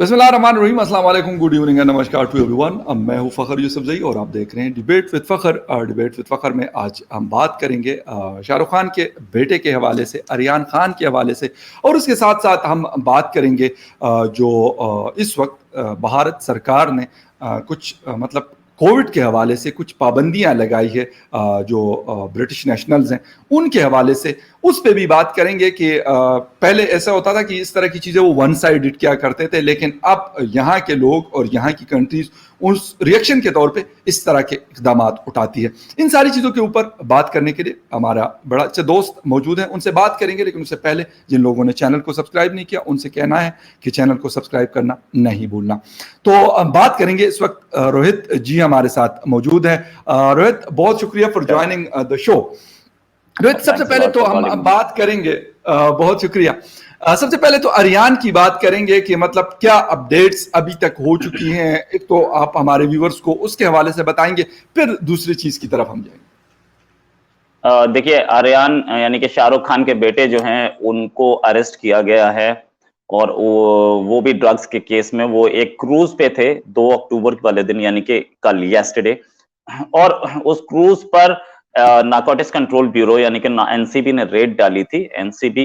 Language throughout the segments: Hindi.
बिस्मिल्लाहिर्रहमानिर्रहीम, अस्सलाम वालेकुम, गुड इवनिंग एंड नमस्कार टू एवरीवन। मैं हूं फ़खर यूसुफजई और आप देख रहे हैं debate with Fakhar. Debate with Fakhar में आज हम बात करेंगे शाहरुख खान के बेटे के हवाले से, आर्यन खान के हवाले से, और उसके साथ साथ हम बात करेंगे जो इस वक्त भारत सरकार ने कुछ मतलब कोविड के हवाले से कुछ पाबंदियां लगाई है, जो ब्रिटिश नेशनल्स हैं उनके हवाले से। उस पे भी बात करेंगे कि पहले ऐसा होता था कि इस तरह की चीज़ें वो वन साइडेड क्या करते थे, लेकिन अब यहाँ के लोग और यहाँ की कंट्रीज उस रिएक्शन के तौर पे इस तरह के इकदाम उठाती है। इन सारी चीज़ों के ऊपर बात करने के लिए हमारा बड़ा अच्छा दोस्त मौजूद है, उनसे बात करेंगे। लेकिन उससे पहले जिन लोगों ने चैनल को सब्सक्राइब नहीं किया उनसे कहना है कि चैनल को सब्सक्राइब करना नहीं भूलना। तो बात करेंगे। इस वक्त रोहित जी हमारे साथ मौजूद है। रोहित, बहुत शुक्रिया for joining the show. Rohit, सबसे पहले तो हम बात करेंगे, बहुत शुक्रिया। सबसे पहले तो आर्यन की बात करेंगे कि मतलब क्या अपडेट्स अभी तक हो चुकी हैं। एक तो आप हमारे व्यूवर्स को उसके हवाले से बताएंगे, फिर दूसरी चीज की तरफ हम जाएंगे। देखिए, आर्यन यानी कि शाहरुख खान के बेटे जो हैं उनको अरेस्ट किया गया है, और वो भी ड्रग्स के केस में। वो एक क्रूज पे थे 2 अक्टूबर वाले दिन, यानी कि कल, येस्टरडे। और उस क्रूज पर नारकोटिक्स कंट्रोल ब्यूरो यानी कि एनसीबी ने रेड डाली थी। एनसीबी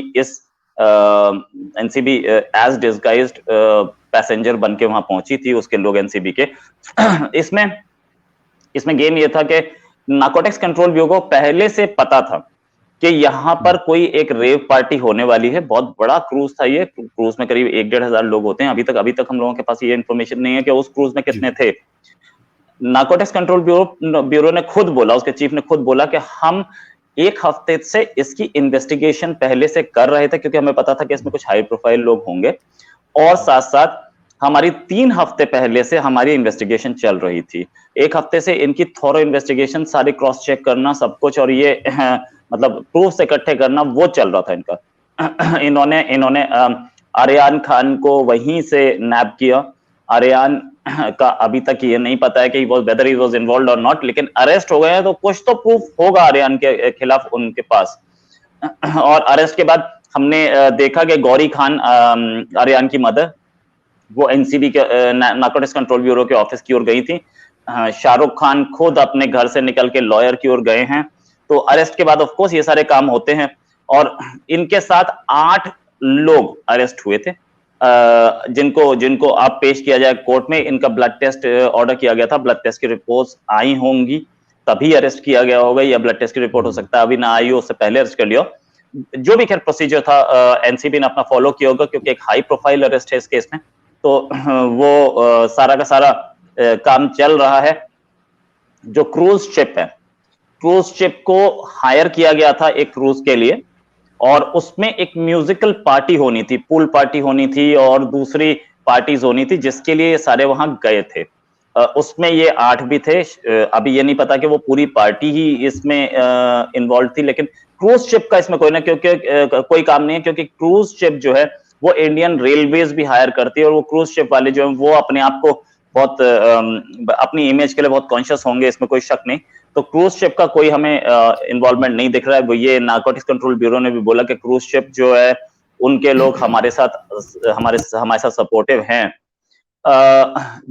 एज डिस्गाइज्ड पैसेंजर बन के वहां पहुंची थी, उसके लोग एनसीबी के। इसमें गेम ये था कि नारकोटिक्स कंट्रोल ब्यूरो को पहले से पता था कि यहाँ पर कोई एक रेव पार्टी होने वाली है। बहुत बड़ा क्रूज था ये। क्रूज में करीब 1-1.5 हजार लोग होते हैं। अभी तक हम लोगों के पास ये इन्फॉर्मेशन नहीं है कि उस क्रूज में कितने थे। नारकोटिक्स कंट्रोल ब्यूरो ने खुद बोला, उसके चीफ ने खुद बोला कि हम 1 हफ्ते से इसकी इन्वेस्टिगेशन पहले से कर रहे थे, क्योंकि हमें पता था कि इसमें कुछ हाई प्रोफाइल लोग होंगे। और साथ साथ हमारी 3 हफ्ते पहले से हमारी इन्वेस्टिगेशन चल रही थी। 1 हफ्ते से इनकी थॉरो इन्वेस्टिगेशन, सारी क्रॉस चेक करना, सब कुछ, और ये मतलब प्रूफ इकट्ठे करना, वो चल रहा था इनका। इन्होंने आर्यन खान को वहीं से नैप किया। आर्यन का अभी तक ये नहीं पता है कि वेदर ही वाज इन्वॉल्व्ड और नॉट, लेकिन अरेस्ट हो गए हैं तो कुछ तो प्रूफ होगा आर्यन के खिलाफ उनके पास। और अरेस्ट के बाद हमने देखा कि गौरी खान, आर्यन की मदर, वो एनसीबी के नारकोटिक्स कंट्रोल ब्यूरो के ऑफिस की ओर गई थी। शाहरुख खान खुद अपने घर से निकल के लॉयर की ओर गए हैं। तो अरेस्ट के बाद ऑफ कोर्स ये सारे काम होते हैं। और इनके साथ 8 लोग अरेस्ट हुए थे, जिनको अब पेश किया जाए कोर्ट में। इनका ब्लड टेस्ट ऑर्डर किया गया था, ब्लड टेस्ट की रिपोर्ट्स आई होंगी तभी अरेस्ट किया गया होगा, या ब्लड टेस्ट की रिपोर्ट हो सकता है अभी ना आई हो, उससे पहले अरेस्ट कर लिया। जो भी खैर प्रोसीजर था एनसीबी ने अपना फॉलो किया होगा, क्योंकि एक हाई प्रोफाइल अरेस्ट है इस केस में। तो वो सारा का सारा काम चल रहा है। जो क्रूज शिप है, क्रूज शिप को हायर किया गया था एक क्रूज के लिए, और उसमें एक म्यूजिकल पार्टी होनी थी, पूल पार्टी होनी थी, और दूसरी पार्टीज होनी थी, जिसके लिए ये सारे वहां गए थे। उसमें ये 8 भी थे। अभी ये नहीं पता कि वो पूरी पार्टी ही इसमें इन्वॉल्व थी, लेकिन क्रूज शिप का इसमें कोई काम नहीं है, क्योंकि क्रूज शिप जो है वो इंडियन रेलवेज भी हायर करती है। और वो क्रूज शिप वाले जो है वो अपने आप को बहुत अपनी इमेज के लिए बहुत कॉन्शियस होंगे, इसमें कोई शक नहीं। तो क्रूज शिप का कोई हमें इन्वॉल्वमेंट नहीं दिख रहा है। वो ये नारकोटिक्स कंट्रोल ब्यूरो ने भी बोला कि क्रूज शिप जो है उनके लोग हमारे साथ सपोर्टिव हैं।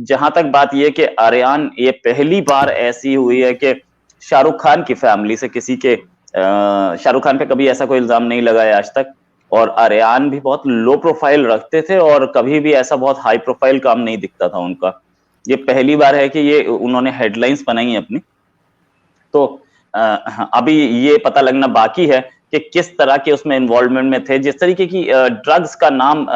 जहां तक बात ये कि आर्यन, ये पहली बार ऐसी हुई है कि शाहरुख खान की फैमिली से किसी के, शाहरुख खान पे कभी ऐसा कोई इल्जाम नहीं लगा है आज तक। और आर्यन भी बहुत लो प्रोफाइल रखते थे, और कभी भी ऐसा बहुत हाई प्रोफाइल काम नहीं दिखता था उनका। ये पहली बार है कि ये उन्होंने हेडलाइंस बनाई है अपनी। तो अभी ये पता लगना बाकी है कि किस तरह के उसमें इन्वॉल्वमेंट में थे। जिस तरीके की ड्रग्स का नाम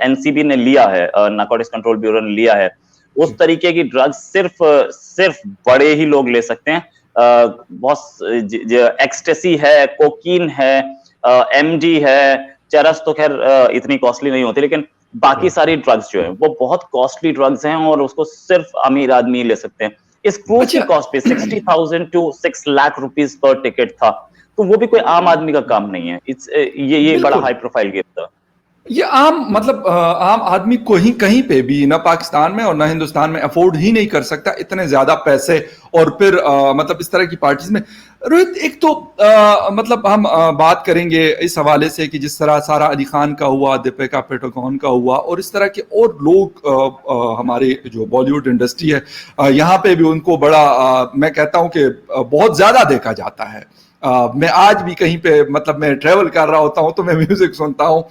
एनसीबी ने लिया है, नारकोटिक्स कंट्रोल ब्यूरो ने लिया है, उस तरीके की ड्रग्स सिर्फ बड़े ही लोग ले सकते हैं। बहुत एक्सटेसी है, कोकीन है, एमडी है, चरस तो खैर इतनी कॉस्टली नहीं होती, लेकिन बाकी सारी ड्रग्स जो है वो बहुत कॉस्टली ड्रग्स हैं, और उसको सिर्फ अमीर आदमी ले सकते हैं। इस क्रूज की कॉस्ट पे 60,000 to 6 लाख रुपीस पर टिकट था। तो वो भी कोई आम आदमी का काम नहीं है। ये बड़ा हाई प्रोफाइल गेम था। ये आम मतलब आम आदमी को ही कहीं पे भी ना पाकिस्तान में और ना हिंदुस्तान में अफोर्ड ही नहीं कर सकता इतने ज्यादा पैसे, और फिर मतलब इस तरह की पार्टीज में। रोहित, एक तो मतलब हम बात करेंगे इस हवाले से कि जिस तरह सारा अली खान का हुआ, दीपिका पादुकोण का हुआ, और इस तरह के और लोग हमारे जो बॉलीवुड इंडस्ट्री है यहाँ पे भी उनको बड़ा मैं कहता हूँ कि बहुत ज्यादा देखा जाता है। मैं आज भी कहीं पे मतलब मैं ट्रेवल कर रहा होता हूँ तो मैं म्यूजिक सुनता हूँ,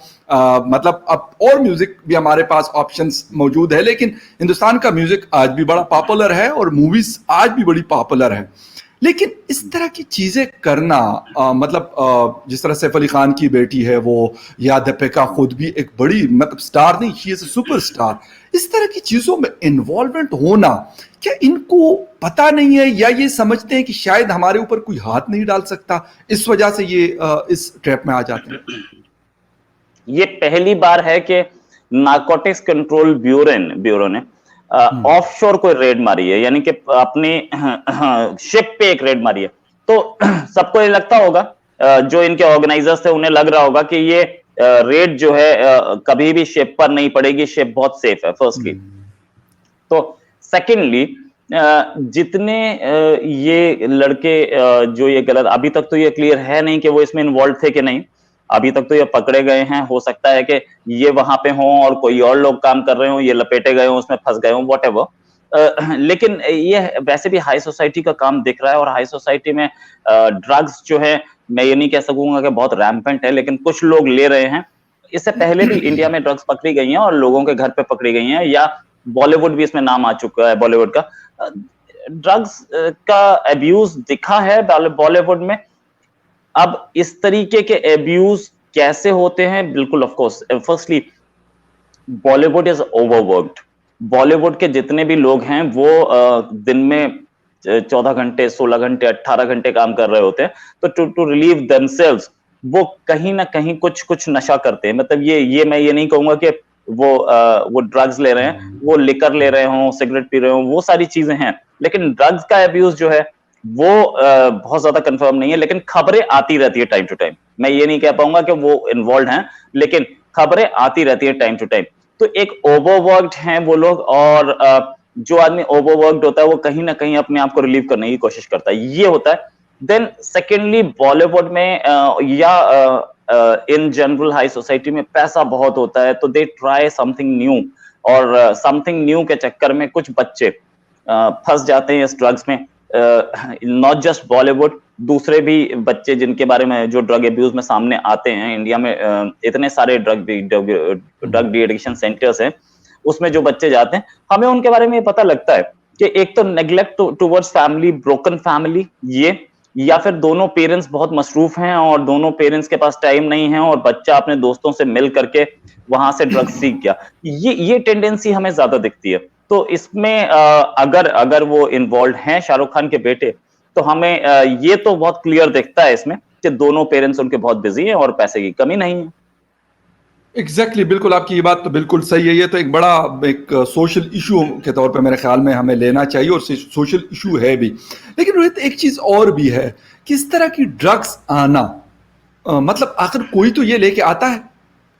मतलब अब और म्यूजिक भी हमारे पास ऑप्शंस मौजूद है, लेकिन हिंदुस्तान का म्यूजिक आज भी बड़ा पॉपुलर है और मूवीज आज भी बड़ी पॉपुलर है। लेकिन इस तरह की चीजें करना मतलब जिस तरह सैफ अली खान की बेटी है वो, या दीपिका खुद भी एक बड़ी मतलब स्टार नहीं, शी इज अ सुपरस्टार, इस तरह की चीजों में इन्वॉल्वमेंट होना, क्या इनको पता नहीं है या ये समझते हैं कि शायद हमारे ऊपर कोई हाथ नहीं डाल सकता, इस वजह से ये इस ट्रैप में आ जाते हैं? ये पहली बार है कि नारकोटिक्स कंट्रोल ब्यूरो ने ऑफशोर कोई रेड मारी है, यानी कि अपने शिप पे एक रेड मारी है। तो सबको ये लगता होगा, जो इनके ऑर्गेनाइजर्स थे उन्हें लग रहा होगा कि ये रेड जो है कभी भी शिप पर नहीं पड़ेगी, शिप बहुत सेफ है, फर्स्टली। तो सेकेंडली जितने ये लड़के जो ये गलत, अभी तक तो ये क्लियर है नहीं कि वो इसमें इन्वॉल्व थे कि नहीं, अभी तक तो ये पकड़े गए हैं। हो सकता है कि ये वहां पे हों और कोई और लोग काम कर रहे हों, ये लपेटे गए हों, उसमें फंस गए हों, व्हाटएवर। लेकिन ये वैसे भी हाई सोसाइटी का काम दिख रहा है, और हाई सोसाइटी में ड्रग्स जो है, मैं ये नहीं कह सकूंगा कि बहुत रैम्पेंट है, लेकिन कुछ लोग ले रहे हैं। इससे पहले भी इंडिया में ड्रग्स पकड़ी गई हैं और लोगों के घर पे पकड़ी गई हैं, या बॉलीवुड भी इसमें नाम आ चुका है, बॉलीवुड का ड्रग्स का अब्यूज दिखा है बॉलीवुड में। अब इस तरीके के अब्यूज कैसे होते हैं, बिल्कुल of course, firstly Bollywood is overworked. Bollywood के जितने भी लोग हैं वो दिन में 14 घंटे, 16 घंटे, 18 घंटे काम कर रहे होते हैं। तो टू रिलीव देमसेल्व्स वो कहीं ना कहीं कुछ नशा करते हैं। मतलब ये मैं ये नहीं कहूंगा कि वो ड्रग्स ले रहे हैं, वो लिकर ले रहे हों, सिगरेट पी रहे हों, वो सारी चीजें हैं, लेकिन ड्रग्स का अब्यूज जो है वो बहुत ज्यादा कंफर्म नहीं है। लेकिन खबरें आती रहती है टाइम टू टाइम, मैं ये नहीं कह पाऊंगा कि वो इन्वॉल्व हैं, लेकिन खबरें आती रहती है टाइम टू टाइम। तो एक ओवरवर्क्ड हैं वो लोग, और जो आदमी ओवरवर्क्ड होता है वो कहीं ना कहीं अपने आप को रिलीव करने की कोशिश करता है, ये होता है। देन सेकेंडली बॉलीवुड में या इन जनरल हाई सोसाइटी में पैसा बहुत होता है, तो दे ट्राई समथिंग न्यू, और समथिंग न्यू के चक्कर में कुछ बच्चे फंस जाते हैं इस ड्रग्स में। नॉट जस्ट बॉलीवुड, दूसरे भी बच्चे जिनके बारे में जो ड्रग अब्यूज में सामने आते हैं, इंडिया में इतने सारे ड्रग डी एडिक्शन सेंटर्स हैं, उसमें जो बच्चे जाते हैं, हमें उनके बारे में पता लगता है कि एक तो neglect towards family, broken family, ये, या फिर दोनों पेरेंट्स बहुत मसरूफ हैं और दोनों पेरेंट्स के पास टाइम नहीं है, और बच्चा अपने दोस्तों से मिल करके वहां से ड्रग्स सीख गया। ये टेंडेंसी हमें ज्यादा दिखती है। तो इसमें अगर वो इन्वॉल्व हैं शाहरुख खान के बेटे, तो हमें ये तो बहुत क्लियर दिखता है इसमें कि दोनों पेरेंट्स उनके बहुत बिजी हैं और पैसे की कमी नहीं है। एग्जैक्टली बिल्कुल, आपकी ये बात तो बिल्कुल सही है। ये तो एक बड़ा एक सोशल इशू के तौर पे मेरे ख्याल में हमें लेना चाहिए, और सोशल इशू है भी। लेकिन रोहित, एक चीज और भी है कि इस तरह की ड्रग्स आना, मतलब आखिर कोई तो ये लेके आता है,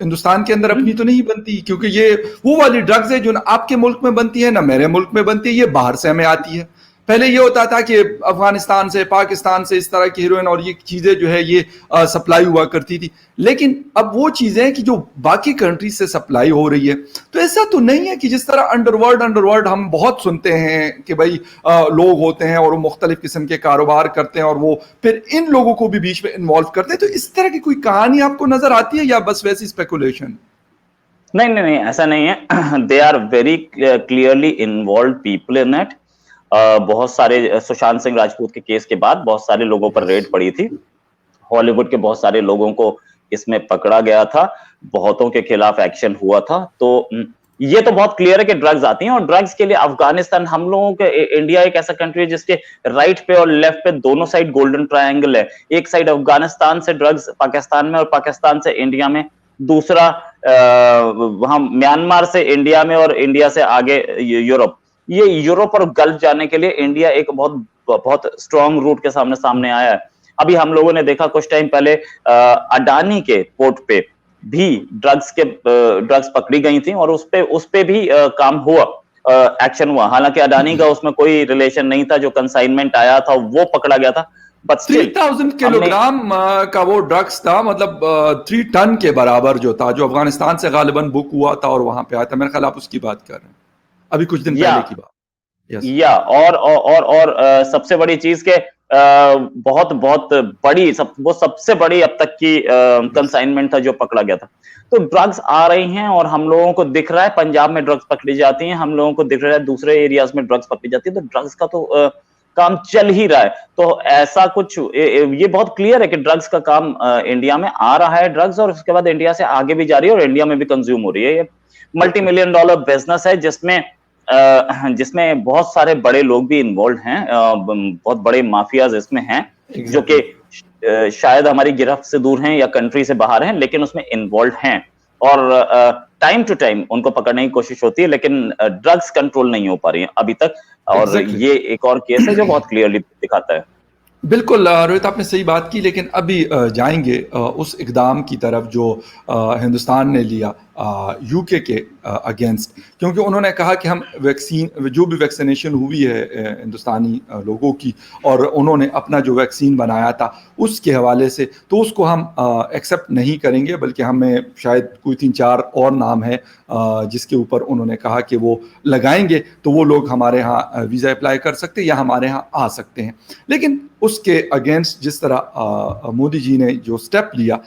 हिंदुस्तान के अंदर अपनी तो नहीं बनती, क्योंकि ये वो वाली ड्रग्स है जो ना आपके मुल्क में बनती है ना मेरे मुल्क में बनती है, ये बाहर से हमें आती है। पहले ये होता था कि अफगानिस्तान से, पाकिस्तान से इस तरह की हीरोइन और ये चीजें जो है ये सप्लाई हुआ करती थी, लेकिन अब वो चीजें कि जो बाकी कंट्री से सप्लाई हो रही है। तो ऐसा तो नहीं है कि जिस तरह अंडरवर्ल्ड हम बहुत सुनते हैं कि भाई लोग होते हैं और वो मुख्तलिफ किस्म के कारोबार करते हैं और वो फिर इन लोगों को भी बीच में इन्वॉल्व करते हैं, तो इस तरह की कोई कहानी आपको नजर आती है या बस वैसी स्पेकुलेशन? नहीं नहीं नहीं, ऐसा नहीं है। They are very clearly involve people in it. बहुत सारे सुशांत सिंह राजपूत के केस के बाद बहुत सारे लोगों पर रेड पड़ी थी, हॉलीवुड के बहुत सारे लोगों को इसमें पकड़ा गया था, बहुतों के खिलाफ एक्शन हुआ था। तो ये तो बहुत क्लियर है कि ड्रग्स आती हैं, और ड्रग्स के लिए अफगानिस्तान, हम लोगों के, इंडिया एक ऐसा कंट्री है जिसके राइट पे और लेफ्ट पे दोनों साइड गोल्डन ट्रायंगल है। एक साइड अफगानिस्तान से ड्रग्स पाकिस्तान में और पाकिस्तान से इंडिया में, दूसरा वहां म्यांमार से इंडिया में और इंडिया से आगे यूरोप। ये यूरोप और गल्फ जाने के लिए इंडिया एक बहुत बहुत स्ट्रॉन्ग रूट के सामने आया है। अभी हम लोगों ने देखा कुछ टाइम पहले अडानी के पोर्ट पे भी ड्रग्स पकड़ी गई थी और उस पे भी काम हुआ, एक्शन हुआ। हालांकि अडानी का उसमें कोई रिलेशन नहीं था, जो कंसाइनमेंट आया था वो पकड़ा गया था, बट स्टिल 3000 हमने किलोग्राम का वो ड्रग्स था, मतलब 3 टन के बराबर जो था, जो अफगानिस्तान से गालिबन बुक हुआ था और वहां पे आया था। मेरे ख्याल आप उसकी बात कर रहे हैं, अभी कुछ दिन या पहले की बात। यस। या और सबसे बड़ी चीज के बहुत बहुत बड़ी वो सबसे बड़ी अब तक की कंसाइनमेंट था जो पकड़ा गया था। तो ड्रग्स आ रही हैं और हम लोगों को दिख रहा है पंजाब में ड्रग्स पकड़ी जाती हैं, हम लोगों को दिख रहा है दूसरे एरियाज में ड्रग्स पकड़ी जाती है। तो ड्रग्स का तो काम चल ही रहा है। तो ऐसा कुछ ये बहुत क्लियर है कि ड्रग्स का काम इंडिया में आ रहा है, ड्रग्स, और उसके बाद इंडिया से आगे भी जा रही है और इंडिया में भी कंज्यूम हो रही है। ये मल्टी मिलियन डॉलर बिजनेस है जिसमें बहुत सारे बड़े लोग भी इन्वॉल्व हैं, बहुत बड़े माफियाज इसमें हैं, जो कि शायद हमारी गिरफ्त से दूर हैं या कंट्री से बाहर हैं, लेकिन उसमें इन्वॉल्व हैं। और टाइम टू टाइम उनको पकड़ने की कोशिश होती है, लेकिन ड्रग्स कंट्रोल नहीं हो पा रही है अभी तक। और ये एक और केस है जो बहुत क्लियरली दिखाता है। बिल्कुल रोहित, आपने सही बात की, लेकिन अभी जाएंगे उस इकदाम की तरफ जो हिंदुस्तान ने लिया यूके के अगेंस्ट, क्योंकि उन्होंने कहा कि हम वैक्सीन, जो भी वैक्सीनेशन हुई है हिंदुस्तानी लोगों की, और उन्होंने अपना जो वैक्सीन बनाया था उसके हवाले से, तो उसको हम एक्सेप्ट नहीं करेंगे, बल्कि हमें शायद कोई 3-4 और नाम है जिसके ऊपर उन्होंने कहा कि वो लगाएंगे तो वो लोग हमारे यहाँ वीज़ा अप्लाई कर सकते हैं या हमारे यहाँ आ सकते हैं। लेकिन उसके अगेंस्ट जिस तरह मोदी जी ने जो स्टेप लिया,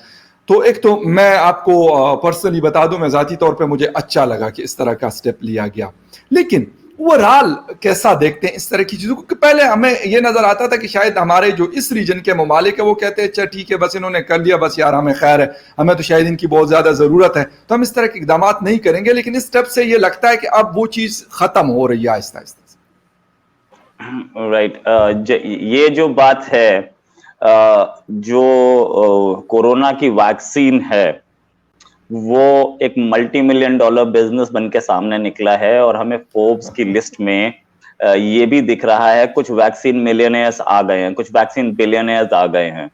तो एक तो मैं आपको पर्सनली बता दूं, मैं ज़ाती तौर पे मुझे अच्छा लगा कि इस तरह का स्टेप लिया गया। लेकिन ओवरऑल कैसा देखते हैं इस तरह की चीज़ों को? पहले हमें ये नज़र आता था कि शायद हमारे जो इस रीजन के ममालिक है वो कहते हैं अच्छा ठीक है, बस इन्होंने कर लिया, बस यार हमें खैर है, हमें तो शायद इनकी बहुत ज़्यादा ज़रूरत है, तो हम इस तरह के इकदाम नहीं करेंगे। लेकिन इस स्टेप से ये लगता है कि अब वो चीज़ ख़त्म हो रही है आहिस्ता आहिस्ता। राइट, ये जो बात है, जो कोरोना की वैक्सीन है, वो एक मल्टी मिलियन डॉलर बिजनेस बन के सामने निकला है। और हमें फोर्ब्स की लिस्ट में ये भी दिख रहा है, कुछ वैक्सीन मिलियनेयर्स आ गए हैं, कुछ वैक्सीन बिलियनेयर्स आ गए हैं।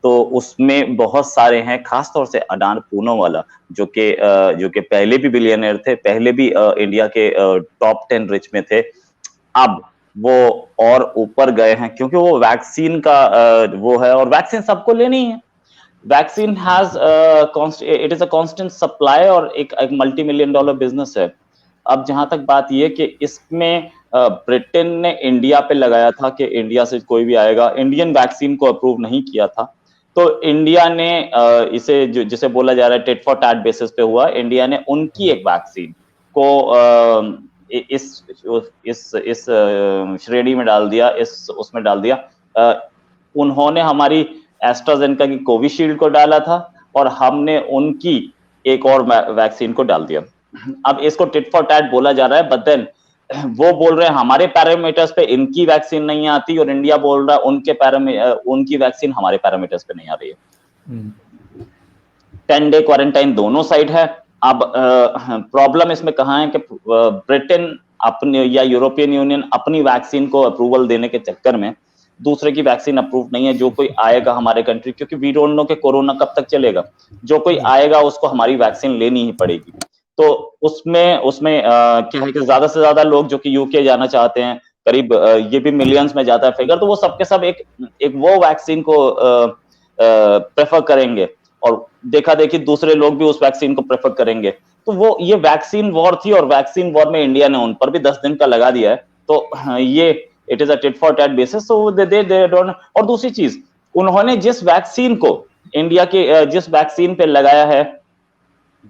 तो उसमें बहुत सारे हैं, खासतौर से अडान पूनावाला, जो कि पहले भी बिलियनियर थे, पहले भी इंडिया के टॉप 10 रिच में थे। अब वो और ऊपर गए हैं क्योंकि वो वैक्सीन का वो है, और वैक्सीन सबको लेनी है। Vaccine it is a constant supply और एक मल्टी मिलियन डॉलर बिजनेस है। अब जहां तक बात ये कि इसमें ब्रिटेन ने इंडिया पे लगाया था कि इंडिया से कोई भी आएगा, इंडियन वैक्सीन को अप्रूव नहीं किया था। तो इंडिया ने इसे जिसे बोला जा रहा है टिट फॉर टैट बेसिस पे हुआ, इंडिया ने उनकी एक वैक्सीन को इस श्रेणी में डाल दिया, उसमें डाल दिया। उन्होंने हमारी एस्ट्राजेनेका की कोविशील्ड को डाला था और हमने उनकी एक और वैक्सीन को डाल दिया। अब इसको टिट फॉर टैट बोला जा रहा है, बट देन वो बोल रहे हैं हमारे पैरामीटर्स पे इनकी वैक्सीन नहीं आती, और इंडिया बोल रहा है उनकी वैक्सीन हमारे पैरामीटर्स पे नहीं आ रही है। 10 डे क्वारंटाइन दोनों साइड है। अब प्रॉब्लम इसमें कहां है कि ब्रिटेन अपने या यूरोपियन यूनियन अपनी वैक्सीन को अप्रूवल देने के चक्कर में दूसरे की वैक्सीन अप्रूव नहीं है। जो कोई आएगा हमारे कंट्री, क्योंकि वी डोंट नो कि कोरोना कब तक चलेगा, जो कोई आएगा उसको हमारी वैक्सीन लेनी ही पड़ेगी। तो उसमें क्या है कि ज्यादा से ज्यादा लोग जो कि यूके जाना चाहते हैं, करीब ये भी मिलियंस में जाता है फिगर, तो वो सबके सब एक वो वैक्सीन को प्रेफर करेंगे, और देखा देखी दूसरे लोग भी उस वैक्सीन को प्रेफर करेंगे। तो वो ये वैक्सीन वॉर थी, और वैक्सीन वॉर में इंडिया ने उन पर भी 10 दिन का लगा दिया है। तो ये it is a tit for tat basis. So they don't. और दूसरी चीज, उन्होंने जिस वैक्सीन को इंडिया के जिस वैक्सीन पे लगाया है,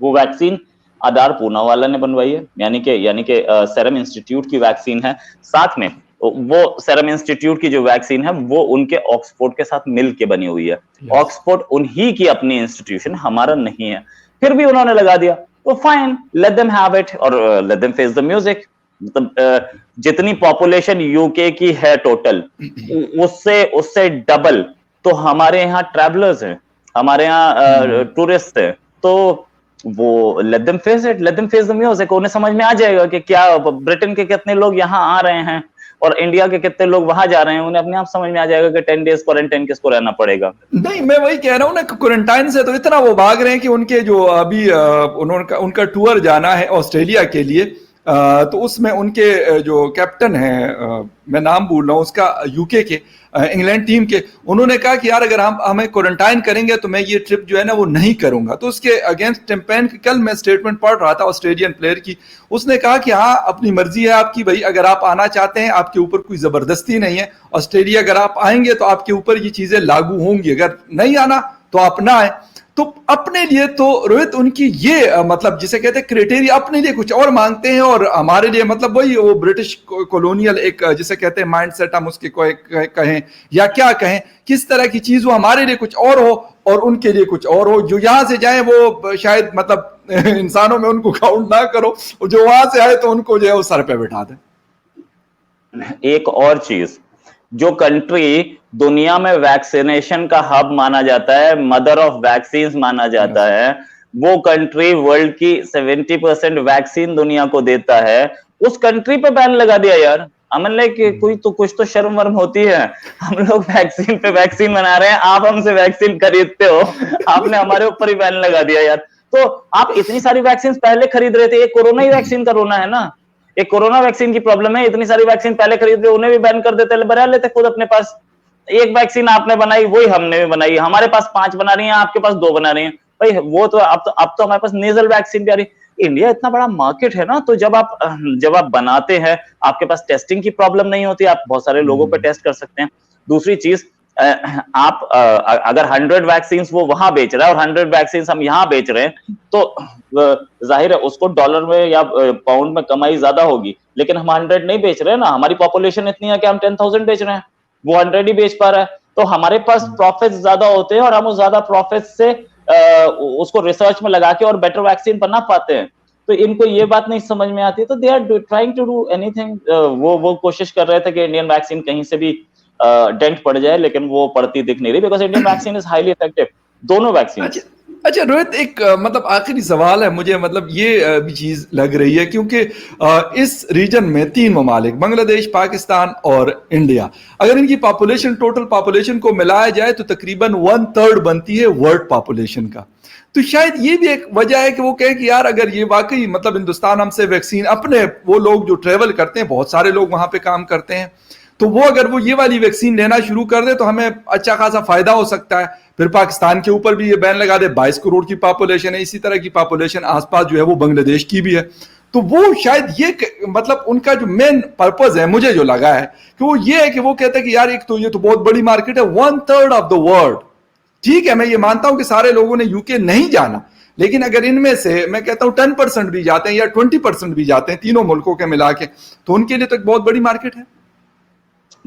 वो वैक्सीन आधार पूनावाला ने बनवाई है, यानी कि सेरम इंस्टीट्यूट की वैक्सीन है। साथ में वो सेरम इंस्टीट्यूट की जो वैक्सीन है वो उनके ऑक्सफोर्ड के साथ मिलके बनी हुई है। ऑक्सफोर्ड उन्हीं की अपनी इंस्टीट्यूशन, हमारा नहीं है। फिर भी उन्होंने लगा दिया, तो fine, let them have it और let them face the music. मतलब जितनी पॉपुलेशन यूके की है टोटल, उससे डबल तो हमारे यहाँ ट्रैवलर्स हैं, हमारे यहाँ टूरिस्ट हैं। तो वो late them face it, late them face the music. उन्हें समझ में आ जाएगा कि क्या ब्रिटेन के कितने लोग यहाँ आ रहे हैं, और इंडिया के कितने लोग वहां जा रहे हैं, उन्हें अपने आप समझ में आ जाएगा कि 10 डेज क्वारंटाइन किसको रहना पड़ेगा। नहीं, मैं वही कह रहा हूँ ना, क्वारंटाइन से तो इतना वो भाग रहे हैं कि उनके जो अभी उनका टूर जाना है ऑस्ट्रेलिया के लिए, तो उसमें उनके जो कैप्टन हैं, मैं नाम भूल रहा हूँ उसका, यूके के, इंग्लैंड टीम के, उन्होंने कहा कि यार अगर हम हमें क्वारंटाइन करेंगे तो मैं ये ट्रिप जो है ना वो नहीं करूंगा। तो उसके अगेंस्ट टेम्पेन की कल मैं स्टेटमेंट पढ़ रहा था ऑस्ट्रेलियन प्लेयर की, उसने कहा कि हाँ अपनी मर्जी है आपकी भाई, अगर आप आना चाहते हैं, आपके ऊपर कोई जबरदस्ती नहीं है, ऑस्ट्रेलिया अगर आप आएंगे तो आपके ऊपर ये चीजें लागू होंगी, अगर नहीं आना तो आप ना आए। तो अपने लिए तो रोहित उनकी ये मतलब जिसे कहते हैं क्राइटेरिया, अपने लिए कुछ और मांगते हैं और हमारे लिए मतलब वही वो ब्रिटिश कॉलोनियल एक जिसे कहते हैं माइंडसेट, हम उसके कोई कहें या क्या कहें, किस तरह की चीज, वो हमारे लिए कुछ और हो और उनके लिए कुछ और हो। जो यहां से जाए वो शायद मतलब इंसानों में उनको काउंट ना करो, और जो वहां से आए तो उनको जो है वो सर पे बिठा दे। एक और चीज, जो कंट्री दुनिया में वैक्सीनेशन का हब माना जाता है, मदर ऑफ वैक्सीन माना जाता है, वो कंट्री वर्ल्ड की 70% वैक्सीन दुनिया को देता है, उस कंट्री पे बैन लगा दिया यार। अमन लाइक कोई तो कुछ तो शर्म वर्म होती है। हम लोग वैक्सीन पे वैक्सीन बना रहे हैं, आप हमसे वैक्सीन खरीदते हो, आपने हमारे ऊपर ही बैन लगा दिया यार। तो आप इतनी सारी वैक्सीन पहले खरीद रहे थे, ये कोरोना ही वैक्सीन का रोना है ना, एक कोरोना वैक्सीन की प्रॉब्लम है, इतनी सारी वैक्सीन पहले खरीद रहे, उन्हें भी बैन कर देते, बना लेते खुद अपने पास। एक वैक्सीन आपने बनाई, वही हमने भी बनाई, हमारे पास 5 बना रही हैं, आपके पास 2 बना रही हैं भाई, वो तो अब तो हमारे पास नेजल वैक्सीन भी आ रही। इंडिया इतना बड़ा मार्केट है ना, तो जब आप बनाते हैं, आपके पास टेस्टिंग की प्रॉब्लम नहीं होती, आप बहुत सारे लोगों पे टेस्ट कर सकते हैं। दूसरी चीज, आप अगर 100 वैक्सीन वो वहां बेच रहा है और 100 वैक्सीन हम यहाँ बेच रहे हैं, तो जाहिर है उसको डॉलर में या पाउंड में कमाई ज्यादा होगी, लेकिन हम 100 नहीं बेच रहे हैं ना, हमारी पॉपुलेशन इतनी है कि हम 10,000 बेच रहे हैं, वो 100 ही बेच पा रहा है, तो हमारे पास प्रॉफिट ज्यादा होते हैं और हम उस ज्यादा प्रॉफिट से उसको रिसर्च में लगा के और बेटर वैक्सीन बना पाते हैं। तो इनको ये बात नहीं समझ में आती, तो they are trying to do anything. वो कोशिश कर रहे थे कि इंडियन वैक्सीन कहीं से भी डेंट पड़ जाए, लेकिन वो पड़ती दिख नहीं रही, because Indian vaccine is highly effective, दोनों वैक्सीन। अच्छा रोहित, एक मतलब आखिरी सवाल है मुझे, मतलब ये भी चीज लग रही है क्योंकि इस रीजन में 3 ममालिक, बांग्लादेश, पाकिस्तान और इंडिया, अगर इनकी पॉपुलेशन, टोटल पॉपुलेशन को मिलाया जाए तो तकरीबन 1/3 बनती है वर्ल्ड पॉपुलेशन का। तो शायद ये भी एक वजह है कि वो कहे कि यार अगर ये वाकई मतलब हिंदुस्तान हमसे वैक्सीन, अपने वो लोग जो ट्रेवल करते हैं, बहुत सारे लोग वहां पे काम करते हैं, तो वो अगर वो ये वाली वैक्सीन लेना शुरू कर दे तो हमें अच्छा खासा फायदा हो सकता है। फिर पाकिस्तान के ऊपर भी ये बैन लगा दे, 22 करोड़ की पॉपुलेशन है, इसी तरह की पॉपुलेशन आसपास जो है वो बांग्लादेश की भी है। तो वो शायद ये मतलब उनका जो मेन पर्पज है, मुझे जो लगा है कि वो ये है कि वो कहते हैं कि यार एक तो ये तो बहुत बड़ी मार्केट है, 1/3 ऑफ द वर्ल्ड। ठीक है, मैं ये मानता हूं कि सारे लोगों ने यूके नहीं जाना, लेकिन अगर इनमें से मैं कहता हूं 10% भी जाते हैं या 20% भी जाते हैं तीनों मुल्कों के मिला के, तो उनके लिए तो एक बहुत बड़ी मार्केट है।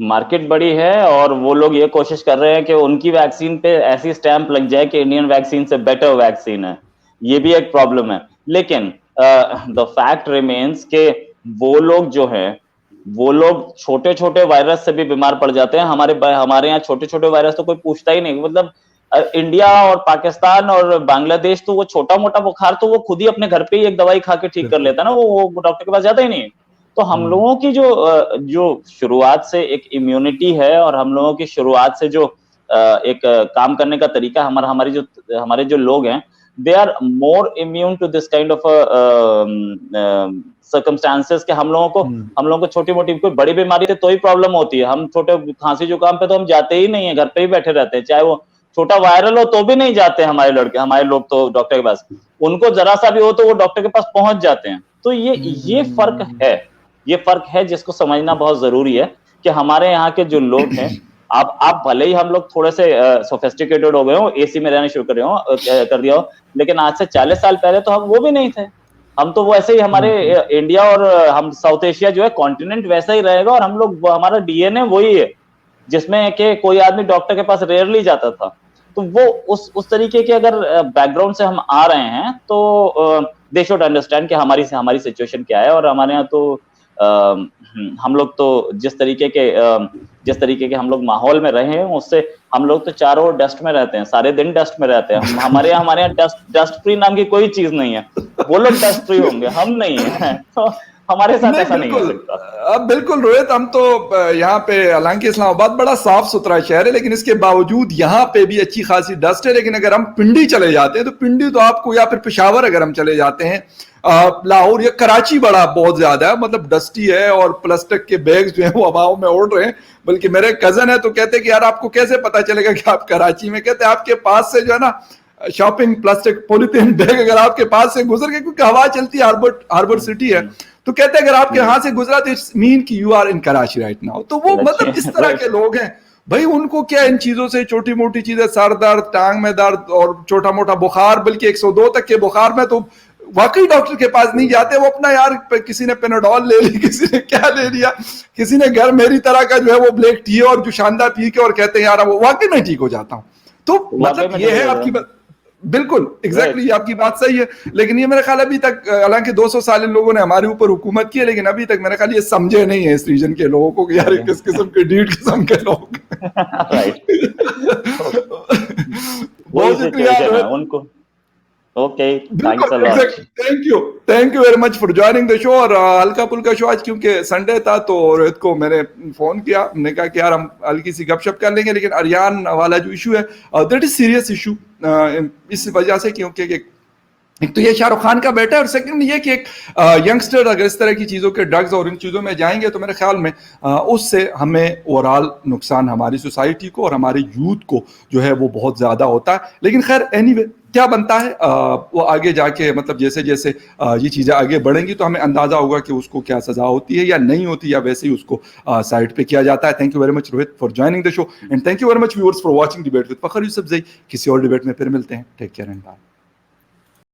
मार्केट बड़ी है, और वो लोग ये कोशिश कर रहे हैं कि उनकी वैक्सीन पे ऐसी स्टैंप लग जाए कि इंडियन वैक्सीन से बेटर वैक्सीन है, ये भी एक प्रॉब्लम है। लेकिन द फैक्ट रिमेन्स के वो लोग जो हैं, वो लोग छोटे छोटे वायरस से भी बीमार पड़ जाते हैं। हमारे यहाँ छोटे छोटे वायरस तो कोई पूछता ही नहीं, मतलब इंडिया और पाकिस्तान और बांग्लादेश तो वो छोटा मोटा बुखार तो वो खुद ही अपने घर पे ही एक दवाई खा के ठीक कर लेता है ना, वो डॉक्टर के पास जाता ही नहीं। तो हम लोगों की जो शुरुआत से एक इम्यूनिटी है, और हम लोगों की शुरुआत से जो एक काम करने का तरीका, हमारे जो लोग हैं, they are more immune to this kind of circumstances के हम लोगों को छोटी मोटी कोई बड़ी बीमारी से तो ही प्रॉब्लम होती है, हम छोटे खांसी जुकाम पे तो हम जाते ही नहीं है, घर पे ही बैठे रहते हैं, चाहे वो छोटा वायरल हो तो भी नहीं जाते हमारे लोग तो डॉक्टर के पास, उनको जरा सा भी हो तो वो डॉक्टर के पास पहुंच जाते हैं। तो ये फर्क है जिसको समझना बहुत जरूरी है कि हमारे यहाँ के जो लोग हैं, आप भले ही हम लोग थोड़े से सोफिस्टिकेटेड हो गए हो, एसी में रहना शुरू कर दिया हो, लेकिन आज से 40 साल पहले तो हम वो भी नहीं थे। हम तो वैसे ही, हमारे इंडिया और हम साउथ एशिया जो है कॉन्टिनेंट वैसा ही रहेगा, और हम लोग, हमारा डीएनए वही है जिसमें कि कोई आदमी डॉक्टर के पास रेयरली जाता था। तो वो उस तरीके के अगर बैकग्राउंड से हम आ रहे हैं तो दे शुड अंडरस्टैंड कि हमारी सिचुएशन क्या है। और हमारे यहाँ तो हम लोग तो जिस तरीके के हम लोग माहौल में रहे हैं, उससे हम लोग तो चारों ओर डस्ट में रहते हैं, सारे दिन डस्ट में रहते हैं। हमारे यहाँ डस्ट फ्री नाम की कोई चीज नहीं है, वो लोग डस्ट फ्री होंगे, हम नहीं है। तो हमारे साथ ऐसा नहीं हो बिल्कुल। सकता। अब बिल्कुल रोहित, हम तो यहाँ पे, हालांकि इस्लामाबाद बड़ा साफ सुथरा शहर है, लेकिन इसके बावजूद यहाँ पे भी अच्छी खासी डस्ट है। लेकिन अगर हम पिंडी चले जाते हैं तो पिंडी तो आपको, या फिर पेशावर अगर हम चले जाते हैं, लाहौर या कराची बड़ा बहुत ज्यादा है, मतलब डस्टी है, और प्लास्टिक के बैग्स जो है वो हवाओं में उड़ रहे हैं। बल्कि मेरे कजन है तो कहते हैं कि यार आपको कैसे पता चलेगा कि आप कराची में, कहते हैं आपके पास से जो है ना शॉपिंग प्लास्टिक पॉलिथीन बैग अगर आपके पास से गुजर गए, क्योंकि हवा चलती है, हार्बर सिटी है, तो कहते हैं अगर आपके हाथ से गुजरा तो इट्स मीन कि you are in Karachi right now. तो वो मतलब इस तरह के लोग हैं भाई, उनको क्या इन चीजों से, छोटी मोटी चीजें, सर दर्द, टांग में दर्द और छोटा मोटा बुखार, बल्कि 102 तक के बुखार में तो वाकई डॉक्टर के पास नहीं जाते। वो अपना यार किसी ने पेनाडॉल ले ली, किसी ने क्या ले लिया, किसी ने घर मेरी तरह का जो है वो ब्लैक टी और जो शानदार पी के और कहते हैं यार वो वाकई मैं ठीक हो जाता हूँ। तो मतलब ये है आपकी बात, बिल्कुल एग्जैक्टली आपकी बात सही है। लेकिन ये मेरा ख्याल अभी तक, हालांकि 200 साल इन लोगों ने हमारे ऊपर हुकूमत की है, लेकिन अभी तक मेरा ख्याल ये समझे नहीं है इस रीजन के लोगों को कि यार किस किस्म के डीड किस्म के लोग। बहुत शुक्रिया उनको। Okay, thanks a lot. Thank you very much for joining the show. और हल्का फुल्का शो आज क्योंकि संडे था तो रोहित को मैंने फोन किया, हमने कहा कि यार हम हल्की सी गपशप कर लेंगे। लेकिन अरियान वाला जो इशू है दैट इज सीरियस इशू, इस वजह से क्योंकि एक तो ये शाहरुख खान का बेटा है, और सेकंड ये कि एक यंगस्टर अगर इस तरह की चीज़ों के ड्रग्स और इन चीज़ों में जाएंगे तो मेरे ख्याल में उससे हमें ओवरऑल नुकसान हमारी सोसाइटी को और हमारे यूथ को जो है वो बहुत ज़्यादा होता है। लेकिन खैर एनीवे क्या बनता है वो आगे जाके, मतलब जैसे जैसे ये चीज़ें आगे बढ़ेंगी तो हमें अंदाज़ा होगा कि उसको क्या सज़ा होती है या नहीं होती, या वैसे ही उसको साइड पे किया जाता है। Thank you very much Rohit for joining the show, and thank you very much viewers for watching debate with Fakhar Yusufzai. किसी और डिबेट में फिर मिलते हैं। Take care and bye.